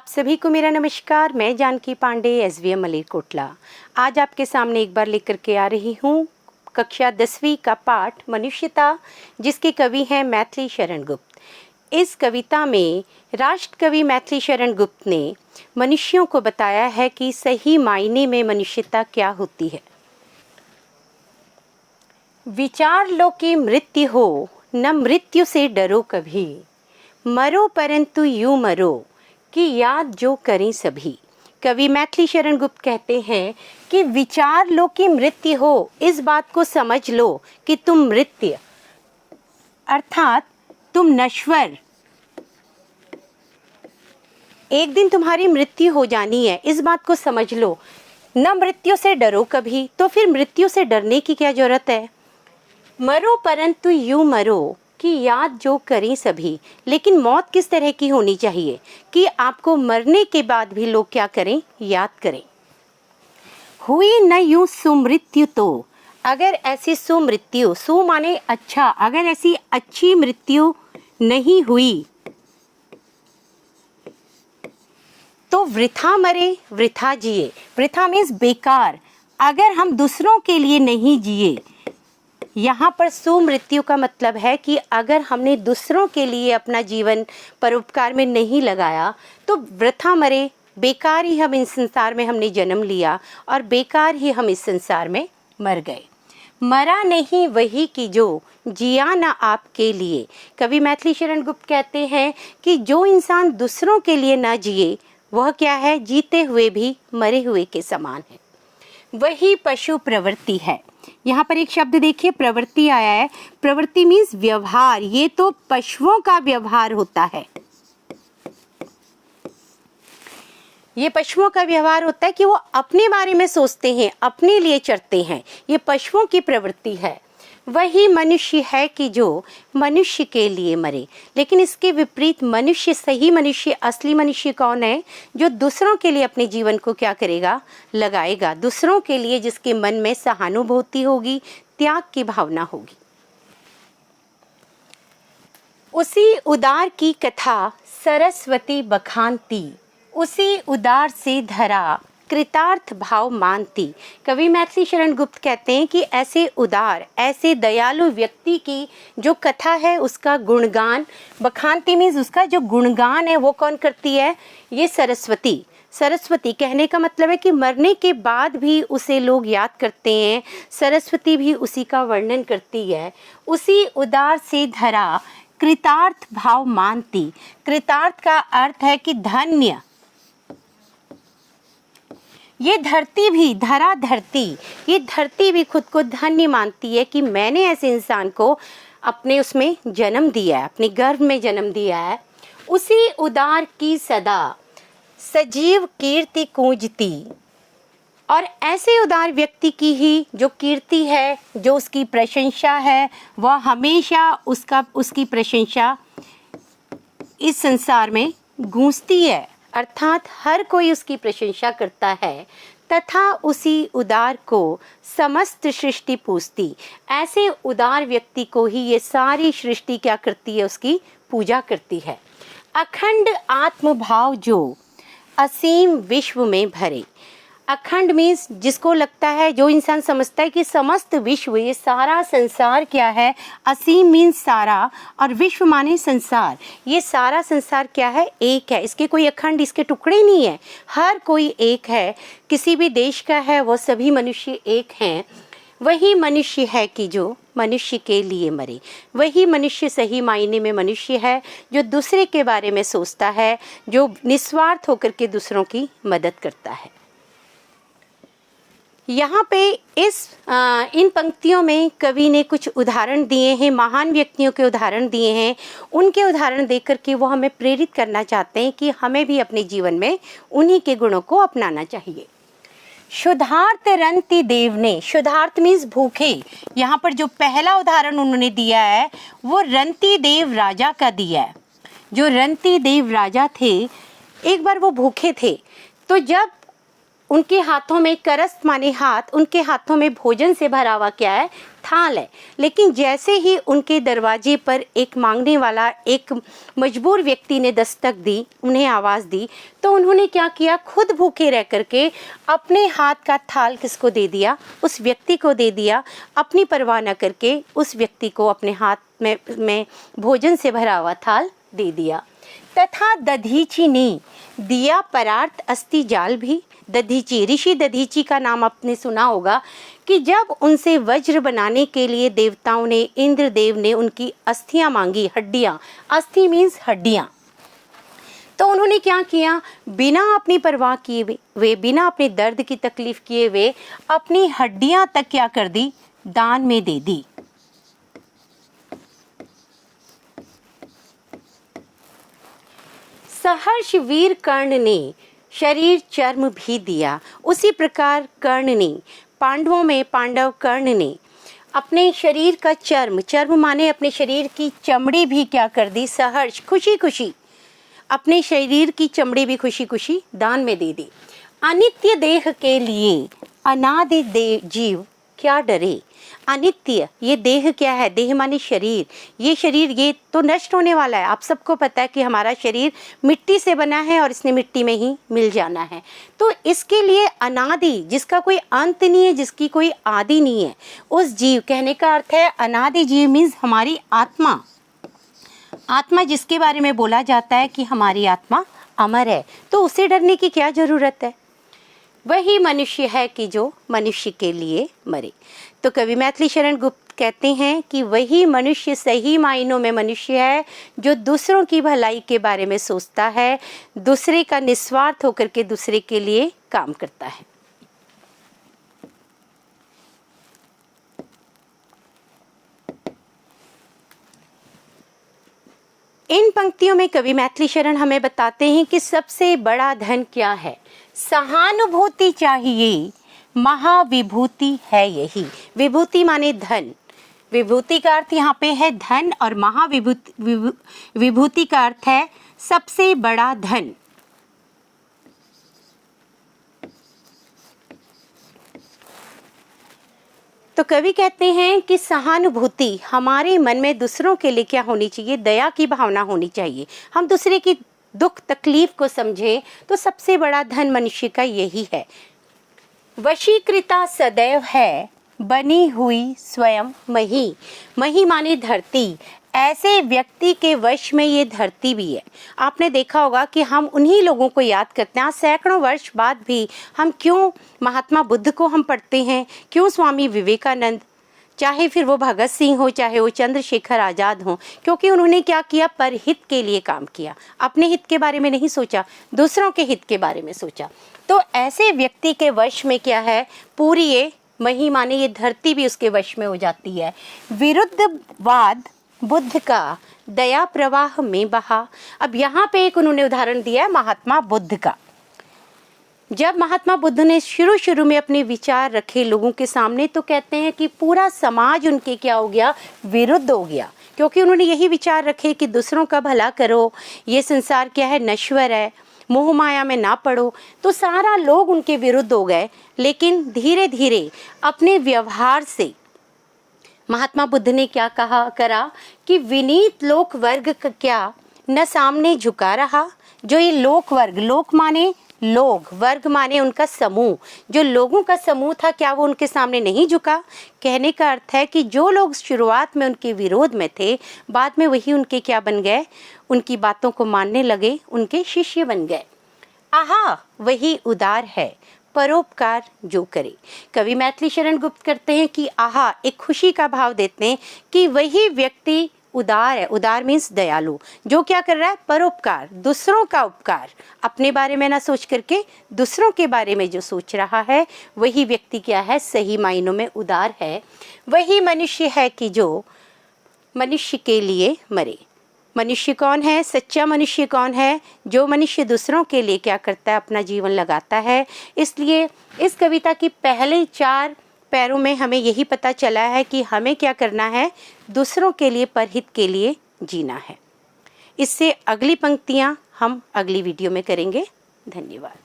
आप सभी को मेरा नमस्कार। मैं जानकी पांडे, एसवीएम मलेरकोटला। आज आपके सामने एक बार लेकर के आ रही हूँ कक्षा 10वीं का पाठ मनुष्यता, जिसके कवि हैं मैथिली शरण गुप्त। इस कविता में राष्ट्र कवि मैथिली शरण गुप्त ने मनुष्यों को बताया है कि सही मायने में मनुष्यता क्या होती है। विचार लो कि मृत्यु हो, न मृत्यु से डरो कभी, मरो परंतु यूं मरो कि याद जो करें सभी। कवि मैथिली शरण गुप्त कहते हैं कि विचार लो कि मृत्यु हो, इस बात को समझ लो कि तुम मृत्यु अर्थात तुम नश्वर, एक दिन तुम्हारी मृत्यु हो जानी है, इस बात को समझ लो। न मृत्यु से डरो कभी, तो फिर मृत्यु से डरने की क्या जरूरत है। मरो परंतु यूं मरो कि याद जो करें सभी। लेकिन मौत किस तरह की होनी चाहिए कि आपको मरने के बाद भी लोग क्या करें, याद करें। हुई न यूं सुमृत्यु तो, अगर ऐसी सुमृत्यु, सु माने अच्छा, अगर ऐसी अच्छी मृत्यु नहीं हुई तो वृथा मरे वृथा जिए। वृथा मीन्स बेकार, अगर हम दूसरों के लिए नहीं जिए। यहाँ पर सुमृत्यु का मतलब है कि अगर हमने दूसरों के लिए अपना जीवन परोपकार में नहीं लगाया तो वृथा मरे, बेकार ही हम इस संसार में हमने जन्म लिया और बेकार ही हम इस संसार में मर गए। मरा नहीं वही कि जो जिया ना आपके लिए। कवि मैथिली शरण गुप्त कहते हैं कि जो इंसान दूसरों के लिए ना जिए वह क्या है, जीते हुए भी मरे हुए के समान है। वही पशु प्रवृत्ति है। यहाँ पर एक शब्द देखिए, प्रवृत्ति आया है। प्रवृत्ति मीन्स व्यवहार, ये तो पशुओं का व्यवहार होता है। ये पशुओं का व्यवहार होता है कि वो अपने बारे में सोचते हैं, अपने लिए चरते हैं। ये पशुओं की प्रवृत्ति है। वही मनुष्य है कि जो मनुष्य के लिए मरे। लेकिन इसके विपरीत मनुष्य, सही मनुष्य, असली मनुष्य कौन है, जो दूसरों के लिए अपने जीवन को क्या करेगा, लगाएगा। दूसरों के लिए जिसके मन में सहानुभूति होगी, त्याग की भावना होगी। उसी उदार की कथा सरस्वती बखानती, उसी उदार से धरा कृतार्थ भाव मानती। कवि मैथिली शरण गुप्त कहते हैं कि ऐसे उदार, ऐसे दयालु व्यक्ति की जो कथा है उसका गुणगान, बखानती मीन्स उसका जो गुणगान है वो कौन करती है, ये सरस्वती। सरस्वती कहने का मतलब है कि मरने के बाद भी उसे लोग याद करते हैं। सरस्वती भी उसी का वर्णन करती है। उसी उदार से धरा कृतार्थ भाव मानती। कृतार्थ का अर्थ है कि धन्य। ये धरती भी, धरा धरती, ये धरती भी खुद को धन्य मानती है कि मैंने ऐसे इंसान को अपने उसमें जन्म दिया है, अपने गर्भ में जन्म दिया है। उसी उदार की सदा सजीव कीर्ति कूंजती। और ऐसे उदार व्यक्ति की ही जो कीर्ति है, जो उसकी प्रशंसा है, वह हमेशा उसकी प्रशंसा इस संसार में गूंजती है। अर्थात हर कोई उसकी प्रशंसा करता है तथा उसी उदार को समस्त सृष्टि पूजती। ऐसे उदार व्यक्ति को ही ये सारी सृष्टि क्या करती है, उसकी पूजा करती है। अखंड आत्मभाव जो असीम विश्व में भरे। अखंड मीन्स जिसको लगता है, जो इंसान समझता है कि समस्त विश्व, ये सारा संसार क्या है, असीम मीन्स सारा और विश्व माने संसार, ये सारा संसार क्या है, एक है। इसके कोई अखंड, इसके टुकड़े नहीं है, हर कोई एक है। किसी भी देश का है, वो सभी मनुष्य एक हैं। वही मनुष्य है कि जो मनुष्य के लिए मरे। वही मनुष्य सही मायने में मनुष्य है, जो दूसरे के बारे में सोचता है, जो निस्वार्थ होकर के दूसरों की मदद करता है। यहाँ पे इन पंक्तियों में कवि ने कुछ उदाहरण दिए हैं, महान व्यक्तियों के उदाहरण दिए हैं। उनके उदाहरण देकर के वो हमें प्रेरित करना चाहते हैं कि हमें भी अपने जीवन में उन्हीं के गुणों को अपनाना चाहिए। शुद्धार्थ रंति देव ने, शुद्धार्थ मीन्स भूखे। यहाँ पर जो पहला उदाहरण उन्होंने दिया है वो रंति देव राजा का दिया है। जो रंति देव राजा थे, एक बार वो भूखे थे, तो जब उनके हाथों में करस्त माने हाथ, उनके हाथों में भोजन से भरा हुआ क्या है, थाल है। लेकिन जैसे ही उनके दरवाजे पर एक मांगने वाला, एक मजबूर व्यक्ति ने दस्तक दी, उन्हें आवाज़ दी, तो उन्होंने क्या किया, खुद भूखे रह करके अपने हाथ का थाल किसको दे दिया, उस व्यक्ति को दे दिया, अपनी परवाह न करके उस व्यक्ति को अपने हाथ में भोजन से भरा हुआ थाल दे दिया। तथा दधीची ने दिया परार्थ अस्ति जाल भी। दधीची, ऋषि दधीची का नाम आपने सुना होगा कि जब उनसे वज्र बनाने के लिए देवताओं ने, इंद्रदेव ने उनकी अस्थियां मांगी, हड्डियां, अस्थि मीन्स हड्डियां, तो उन्होंने क्या किया, बिना अपनी परवाह किए वे बिना अपने दर्द की तकलीफ किए वे अपनी हड्डियां तक क्या कर दी, दान में दे दी। सहर्ष वीर कर्ण ने शरीर चर्म भी दिया। उसी प्रकार कर्ण ने, पांडवों में पांडव कर्ण ने अपने शरीर का चर्म, चर्म माने अपने शरीर की चमड़ी भी क्या कर दी, सहर्ष, खुशी खुशी अपने शरीर की चमड़ी भी खुशी खुशी दान में दे दी। अनित्य देह के लिए अनादि जीव क्या डरे। अनित्य, ये देह क्या है, देह माने शरीर, ये शरीर ये तो नष्ट होने वाला है। आप सबको पता है कि हमारा शरीर मिट्टी से बना है और इसने मिट्टी में ही मिल जाना है। तो इसके लिए अनादि, जिसका कोई अंत नहीं है, जिसकी कोई आदि नहीं है, उस जीव, कहने का अर्थ है अनादि जीव मीन्स हमारी आत्मा, आत्मा जिसके बारे में बोला जाता है कि हमारी आत्मा अमर है, तो उसे डरने की क्या ज़रूरत है। वही मनुष्य है कि जो मनुष्य के लिए मरे। तो कवि मैथिली शरण गुप्त कहते हैं कि वही मनुष्य सही मायनों में मनुष्य है जो दूसरों की भलाई के बारे में सोचता है, दूसरे का निस्वार्थ होकर के दूसरे के लिए काम करता है। इन पंक्तियों में कवि मैथिली शरण हमें बताते हैं कि सबसे बड़ा धन क्या है, सहानुभूति चाहिए, महाविभूति है यही। विभूति माने धन, विभूति का अर्थ यहाँ पे है धन, और विभूति का अर्थ है सबसे बड़ा धन। तो कवि कहते हैं कि सहानुभूति, हमारे मन में दूसरों के लिए क्या होनी चाहिए, दया की भावना होनी चाहिए। हम दूसरे की दुख तकलीफ को समझें, तो सबसे बड़ा धन मनुष्य का यही है। वशीकृता सदैव है, बनी हुई स्वयं मही। मही माने धरती, ऐसे व्यक्ति के वश में ये धरती भी है। आपने देखा होगा कि हम उन्हीं लोगों को याद करते हैं। आज सैकड़ों वर्ष बाद भी हम क्यों महात्मा बुद्ध को हम पढ़ते हैं, क्यों स्वामी विवेकानंद, चाहे फिर वो भगत सिंह हो, चाहे वो चंद्रशेखर आज़ाद हो, क्योंकि उन्होंने क्या किया, परहित के लिए काम किया। अपने हित के बारे में नहीं सोचा, दूसरों के हित के बारे में सोचा। तो ऐसे व्यक्ति के वश में क्या है, पूरी ये मही माने ये धरती भी उसके वश में हो जाती है। विरुद्धवाद बुद्ध का, दया प्रवाह में बहा। अब यहाँ पे एक उन्होंने उदाहरण दिया है महात्मा बुद्ध का। जब महात्मा बुद्ध ने शुरू में अपने विचार रखे लोगों के सामने, तो कहते हैं कि पूरा समाज उनके क्या हो गया, विरुद्ध हो गया, क्योंकि उन्होंने यही विचार रखे कि दूसरों का भला करो, ये संसार क्या है, नश्वर है, मोह माया में ना पड़ो। तो सारा लोग उनके विरुद्ध हो गए। लेकिन धीरे धीरे अपने व्यवहार से महात्मा बुद्ध ने क्या करा कि विनीत लोक वर्ग का क्या न सामने झुका रहा। जो ये लोक वर्ग, लोक माने लोग, वर्ग माने उनका समूह, जो लोगों का समूह था, क्या वो उनके सामने नहीं झुका। कहने का अर्थ है कि जो लोग शुरुआत में उनके विरोध में थे, बाद में वही उनके क्या बन गए, उनकी बातों को मानने लगे, उनके शिष्य बन गए। आहा, वही उदार है, परोपकार जो करे। कवि मैथिली शरण गुप्त करते हैं कि आहा, एक खुशी का भाव देते हैं कि वही व्यक्ति उदार है। उदार मीन्स दयालु, जो क्या कर रहा है, परोपकार, दूसरों का उपकार, अपने बारे में ना सोच करके दूसरों के बारे में जो सोच रहा है, वही व्यक्ति क्या है, सही मायनों में उदार है। वही मनुष्य है कि जो मनुष्य के लिए मरे। मनुष्य कौन है, सच्चा मनुष्य कौन है, जो मनुष्य दूसरों के लिए क्या करता है, अपना जीवन लगाता है। इसलिए इस कविता की पहले 4 पैरों में हमें यही पता चला है कि हमें क्या करना है, दूसरों के लिए, परहित के लिए जीना है। इससे अगली पंक्तियां हम अगली वीडियो में करेंगे। धन्यवाद।